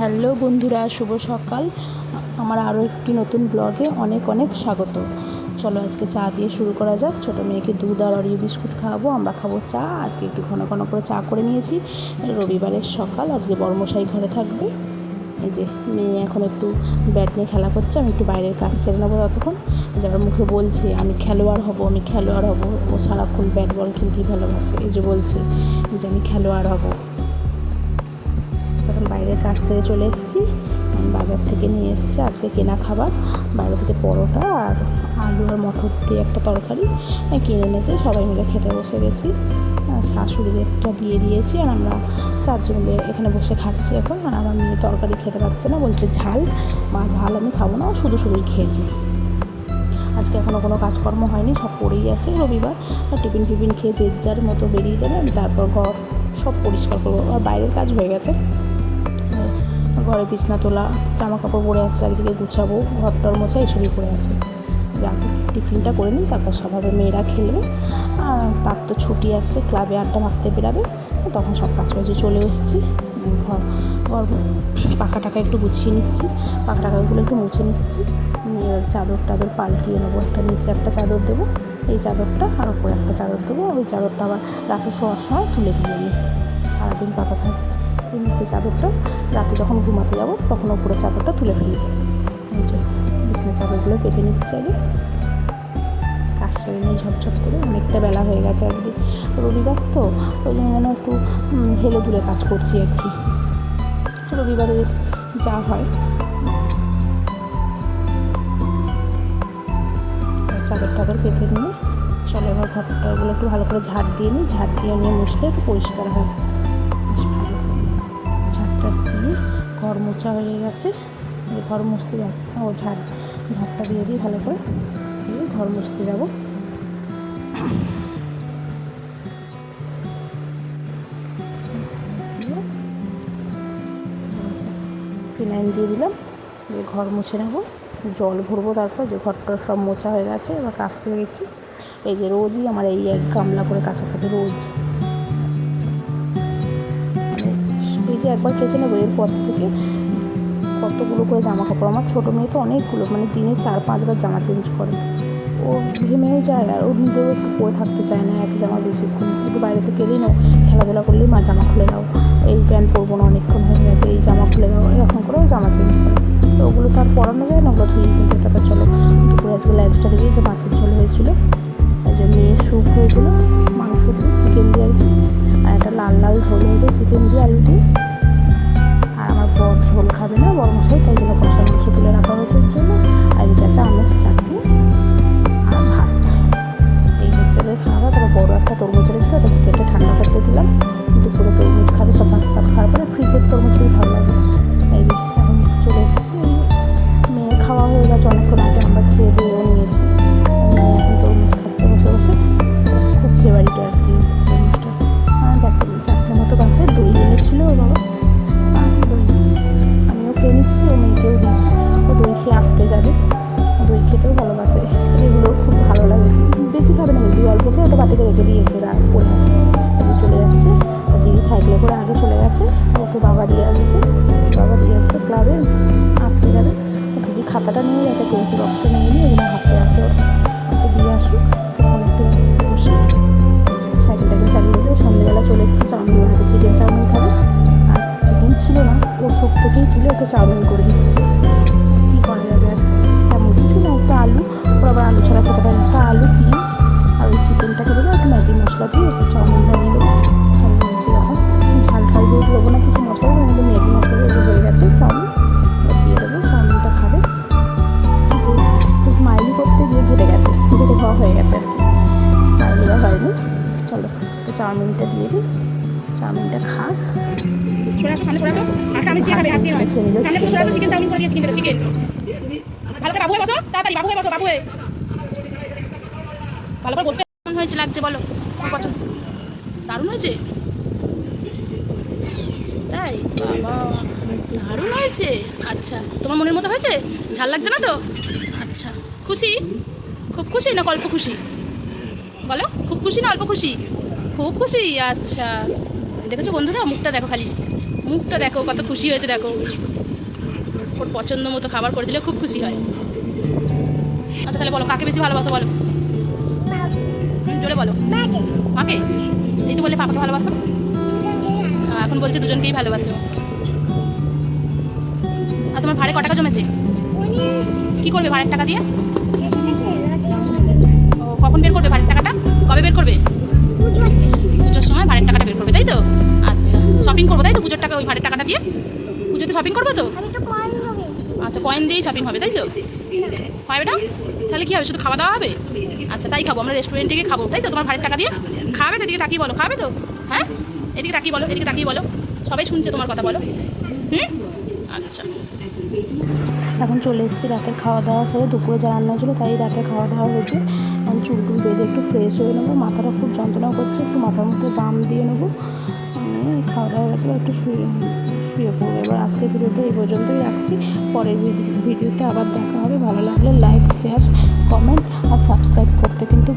Hello বন্ধুরা, শুভ সকাল। আমার আরও একটি নতুন ব্লগে অনেক অনেক স্বাগত। চলো আজকে চা দিয়ে শুরু করা যাক। ছোটো মেয়েকে দুধ আর অরিও বিস্কুট খাওয়াবো, আমরা খাবো চা। আজকে একটু ঘন ঘন করে চা করে নিয়েছি। রবিবারের সকাল, আজকে বড়মশাই ঘরে থাকবে। এই যে মেয়ে এখন একটু ব্যাট নিয়ে খেলা করছে, আমি একটু বাইরের কাজ সেরে নেবো ততক্ষণ। যার মুখে বলছে আমি খেলোয়াড় হব, আমি খেলোয়াড় হব। ও সারাক্ষণ ব্যাট বল খেলতেই ভালোবাসে, এই যে বলছে যে আমি খেলোয়াড় হব। তখন বাইরের কাজ সেরে চলে এসেছি। বাজার থেকে নিয়ে এসেছি আজকে কেনা খাবার, বাইরে থেকে পরোটা আর আলু আর মটর দিয়ে একটা তরকারি কিনে এনেছে। সবাই মিলে খেতে বসে গেছি। শাশুড়িদেরটা দিয়ে দিয়েছি আর আমরা চারজন মিলে এখানে বসে খাচ্ছি এখন। আর আমার মেয়ে তরকারি খেতে পারছে না, বলছে ঝাল। মা ঝাল আমি খাবো না, শুধু শুধুই খেয়েছি। আজকে এখনও কোনো কাজকর্ম হয়নি, সব পড়েই আছে রবিবার। আর টিফিন ফিফিন খেয়ে যে যার মতো বেরিয়ে যাবে। আমি তারপর ঘর সব পরিষ্কার করবো। আর বাইরের কাজ হয়ে গেছে, ঘরে বিছনা তোলা, জামা কাপড় পরে আছে, চারিদিকে গুছাবো, ঘরটার মোছা এসবই পড়ে আছে। টিফিনটা করে নিই, তারপর সবাই মেয়েরা খেলবে। আর তার তো ছুটি, আজকে ক্লাবে আড্ডা মারতে বেরাবে। তখন সব কাজ বাজে চলে এসেছি। ঘর পাখা টাকা একটু গুছিয়ে নিচ্ছি, পাখা টাকাগুলো একটু মুছে নিচ্ছি। চাদর টাদর পাল্টিয়ে নেবো, একটা নিচে একটা চাদর দেবো, এই চাদরটা আর ওপরে একটা চাদর দেবো। ওই চাদরটা আবার রাতে শোয়ার সময় তুলে দিয়ে নিই, সারাদিন পাতা থাকে। এই নিচে চাদরটা রাতে যখন ঘুমাতে যাবো তখন ওপরে চাদরটা তুলে ফেলি। এই যে বিছানার চাদরগুলো পেতে নিচ্ছে আগে, কাজ সেরে নিয়ে ঝপঝপ করে। অনেকটা বেলা হয়ে গেছে, আজকে রবিবার তো ওই জন্য যেন একটু হেলে দুলে কাজ করছি আর কি। রবিবারে যা হয়। চাদর টাদর পেতে নিয়ে চলো এবার ঘরটাগুলো একটু ভালো করে ঝাড় দিয়ে নিই। ঝাড় দিয়ে নিয়ে মুছলে একটু পরিষ্কার হয়, বেশ ভালো। ঝাড়টা দিয়ে ঘর মোছা হয়ে গেছে, ঘর মুছতে যাব। ও ঝাড়টা দিয়ে দিই ভালো করে, দিয়ে ঘর মুছতে যাব। ফিনাইল দিয়ে দিলাম, দিয়ে ঘর মুছে নেবো, জল ভরবো। তারপর যে ঘরটা সব মোছা হয়ে গেছে, এবার কাচতে গেছি। এই যে রোজই আমার এই এক গামলা করে কাচা থাকে রোজ। মানে এই যে একবার কেচে নেবো, এরপর থেকে কতগুলো করে জামা কাপড়। আমার ছোটো মেয়ে তো অনেকগুলো, মানে দিনে 4-5 বার জামা চেঞ্জ করে। ও ঘেমেও যায় আর ও নিজেও একটু পরে থাকতে চায় না এক জামা বেশিক্ষণ। একটু বাইরে থেকে এলেই না, খেলাধুলা করলেই মা জামা খুলে দাও, এই প্যান্ট পরবো না, অনেকক্ষণ হয়ে গেছে, এই জামা খুলে দাও, এরকম করেও জামা চেঞ্জ করে। তো ওগুলো তো আর পরানো যায় না, ওগুলো ধুয়ে ফেলতে। তারপর চলো দুপুরে আজকে লাঞ্চটা দেখি, তো মাছের ঝোল হয়েছিলো, এই যে মেয়ের স্যুপ হয়েছিলো মাংস দিয়ে, চিকেন দিয়ে আর কি। আর একটা লাল লাল ঝোল হয়েছে চিকেন দিয়ে আলু দিয়ে। আর আমার বর ঝোল খাবে না, বড়মশাই, তাই জন্য কষা মাংস তুলে রাখা হয়েছে ওর জন্য। আর এটা আছে আমের চাটনি আর ভাত। এই হচ্ছে যে খাওয়া। তারপর বড়ো একটা তরমুজ এনেছিল, তাকে কেটে ঠান্ডা করতে দিলাম। দুপুরে তরমুজ খাবে, সব ভাত ভাত খাওয়ার পরে। ফ্রিজের তরমুজ খুবই ভালো লাগে। এই যে এখন চলে এসেছি, মেয়ের খাওয়া হয়ে গেছে অনেকক্ষণ আগে, আমরা খেয়ে দিয়েও নিয়েছি। মেয়ে এখন তরমুজ খাচ্ছে বসে বসে, খুব ফেভারিট আর কি তরমুজটা। দেখতে 4টে মতো বাচ্চা দই এনেছিল ও বাবা, দই আমিও খেয়ে নিচ্ছি, ও মেয়েকেও দিচ্ছি। ও দই খেয়ে আঁকতে যাবে, দই খেতেও ভালোবাসে। এগুলো খুব ভালো লাগে। বেশি খাবে না, দিদি অল্প খেয়ে ওটা বাটিতে রেখে দিয়েছে, রাত পড়ে আছে। চলে যাচ্ছে, ওর দিদি সাইকেলে করে আগে চলে গেছে, ওকে বাবা দিয়ে আসবে ক্লাবে, আঁকতে যাবে। দিদি খাতাটা নিয়ে গেছে, পেন্সিল বক্সটা নিয়ে নিয়ে এগুলো হাঁটতে যাচ্ছে, ওকে দিয়ে আসুক। তখন একটু বসে সাইকেলটাকে চালিয়ে দিলে। সন্ধ্যেবেলা চলে এসেছি, চাউমিন বানাতে, চিকেন চাউমিন খাবে। আর চিকেন ছিল না, ওর সব থেকেই তুলে ওকে চাউমিন করে দিচ্ছে। কী করা যাবে আর, তেমন কিছু না, একটা আলু, ওর আবার আলু ছাড়া খেতে পারে, একটা আলু, পেঁয়াজ আর ওই চিকেনটাকে দেবো, একটু ম্যাগি মশলা দিয়ে একটু চাউমিন বানিয়ে দেবো। খাই বলছি এখন ঝাল ঝাল যেহেতু দেবো না, কিছু মশলা দেবো, কিন্তু ম্যাগি মশলা দিয়ে হয়ে গেছে চাউমিন, দিয়ে দেবো। চাউমিনটা খাবে, যে একটু স্মাইলি করতে গিয়ে ঘেটে গেছে, ঘেটে খাওয়া হয়ে গেছে আর কি, স্মাইলি আর হয়নি। চলো তো চাউমিনটা দিয়ে দিই, চাউমিনটা খাক। হয়েছে লাগছে বলো, পছন্দ দারুণ হয়েছে, তাই বাবা দারুণ হয়েছে। আচ্ছা তোমার মনের মতো হয়েছে, ঝাল লাগছে না তো? আচ্ছা খুশি, খুব খুশি না অল্প খুশি বলো, খুব খুশি না অল্প খুশি? খুব খুশি। আচ্ছা দেখেছো বন্ধুরা, মুখটা দেখো খালি, মুখটা দেখো কত খুশি হয়েছে, দেখো ওর পছন্দ মতো খাবার করে দিলে খুব খুশি হয়। আচ্ছা তাহলে বলো কাকে বেশি ভালোবাসো বলো, জোরে বলো। মাকে? এই তো বলে পাপাকে ভালোবাসো, এখন বলছে দুজনকেই ভালোবাসো। আর তোমার ভাড়ে ক টাকা জমেছে? কি করবে ভাড়ের টাকা দিয়ে? ও কখন বের করবে ভাড়ের টাকাটা? কবে বের করবে? পুজোর সময় ভাড়ের টাকাটা বের করবে তাই তো? আচ্ছা শপিং করবো তাই তো পুজোর টাকা, ওই ভাড়ের টাকাটা দিয়ে পুজোতে শপিং করবো তো? আচ্ছা কয়েন দিয়েই শপিং হবে তাই তো? হয় বেটা, তাহলে কি হবে, শুধু খাওয়া দাওয়া হবে? আচ্ছা তাই খাবো, আমরা রেস্টুরেন্টে গিয়ে খাবো তাই তো তোমার ভাড়ের টাকা দিয়ে? খাবে তো? এদিকে তাকিয়ে বলো, খাবে তো? হ্যাঁ এদিকে তাকিয়ে বলো, এদিকে তাকিয়ে বলো, সবাই শুনছে তোমার কথা, বলো। আচ্ছা এখন চলে এসেছি রাতের খাওয়া দাওয়া সেরে, দুপুরে যা রান্না হয়েছিলো তাই রাতে খাওয়া দাওয়া হয়েছে। আমি চুল টুল বেঁধে একটু ফ্রেশ হয়ে নেবো, মাথাটা খুব যন্ত্রণা করছে, একটু মাথার মধ্যে বাম দিয়ে নেবো। আমি খাওয়া দাওয়া গেছে, একটু শুয়ে পড়বো। এবার আজকের ভিডিওটা এই পর্যন্তই রাখছি, পরের ভিডিওতে আবার দেখা হবে। ভালো লাগলে লাইক, শেয়ার, কমেন্ট আর সাবস্ক্রাইব করতে কিন্তু